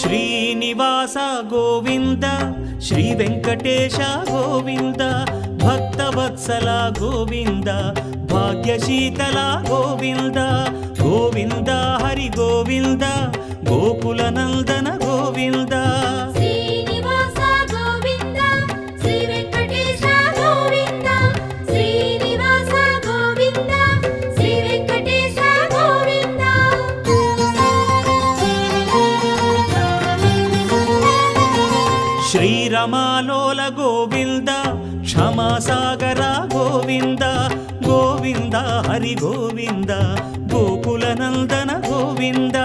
Srinivasa Govinda Shri Venkatesha Govinda Bhaktavatsala Govinda భాగ్యశీతల Govinda Govinda Hari Govinda Gokula Nandana Govinda Srinivasa Govinda Shri Venkatesha Govinda Srinivasa Govinda Shri Venkatesha Govinda శ్రీరమాలోల Govinda క్షమాసాగర Govinda Govinda Hari Govinda Gokula Nandana Govinda